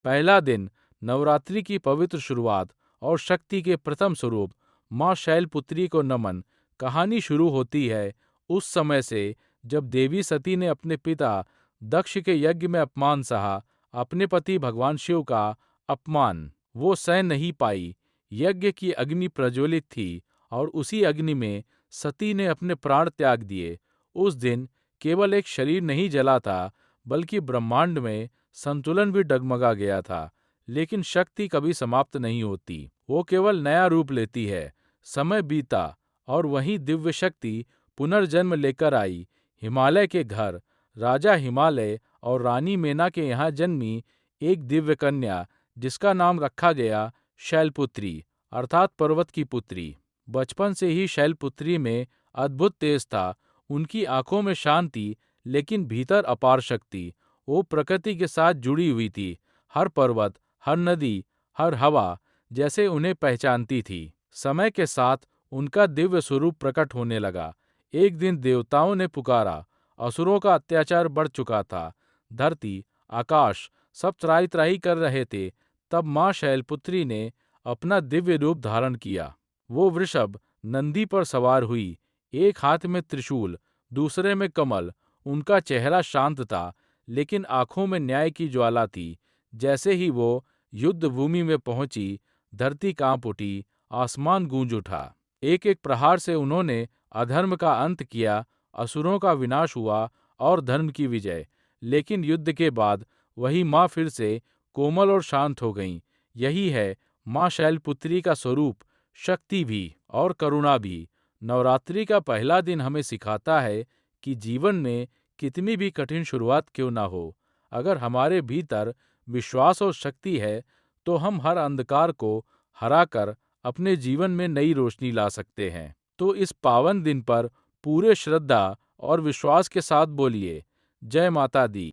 पहला दिन, नवरात्रि की पवित्र शुरुआत और शक्ति के प्रथम स्वरूप माँ शैलपुत्री को नमन। कहानी शुरू होती है उस समय से जब देवी सती ने अपने पिता दक्ष के यज्ञ में अपमान सहा। अपने पति भगवान शिव का अपमान वो सह नहीं पाई। यज्ञ की अग्नि प्रज्वलित थी और उसी अग्नि में सती ने अपने प्राण त्याग दिए। उस दिन केवल एक शरीर नहीं जला था, बल्कि ब्रह्मांड में संतुलन भी डगमगा गया था। लेकिन शक्ति कभी समाप्त नहीं होती, वो केवल नया रूप लेती है। समय बीता और वही दिव्य शक्ति पुनर्जन्म लेकर आई। हिमालय के घर, राजा हिमालय और रानी मेना के यहाँ जन्मी एक दिव्य कन्या, जिसका नाम रखा गया शैलपुत्री, अर्थात पर्वत की पुत्री। बचपन से ही शैलपुत्री में अद्भुत तेज था। उनकी आंखों में शांति, लेकिन भीतर अपार शक्ति। वो प्रकृति के साथ जुड़ी हुई थी। हर पर्वत, हर नदी, हर हवा जैसे उन्हें पहचानती थी। समय के साथ उनका दिव्य स्वरूप प्रकट होने लगा। एक दिन देवताओं ने पुकारा। असुरों का अत्याचार बढ़ चुका था। धरती, आकाश सब त्राही त्राही कर रहे थे। तब माँ शैलपुत्री ने अपना दिव्य रूप धारण किया। वो वृषभ नंदी पर सवार हुई, एक हाथ में त्रिशूल, दूसरे में कमल। उनका चेहरा शांत था, लेकिन आंखों में न्याय की ज्वाला थी। जैसे ही वो युद्ध भूमि में पहुंची, धरती कांप उठी, आसमान गूंज उठा। एक एक प्रहार से उन्होंने अधर्म का अंत किया, असुरों का विनाश हुआ और धर्म की विजय। लेकिन युद्ध के बाद वही माँ फिर से कोमल और शांत हो गईं। यही है माँ शैलपुत्री का स्वरूप, शक्ति भी और करुणा भी। नवरात्रि का पहला दिन हमें सिखाता है कि जीवन में कितनी भी कठिन शुरुआत क्यों ना हो, अगर हमारे भीतर विश्वास और शक्ति है, तो हम हर अंधकार को हराकर अपने जीवन में नई रोशनी ला सकते हैं। तो इस पावन दिन पर पूरे श्रद्धा और विश्वास के साथ बोलिए, जय माता दी।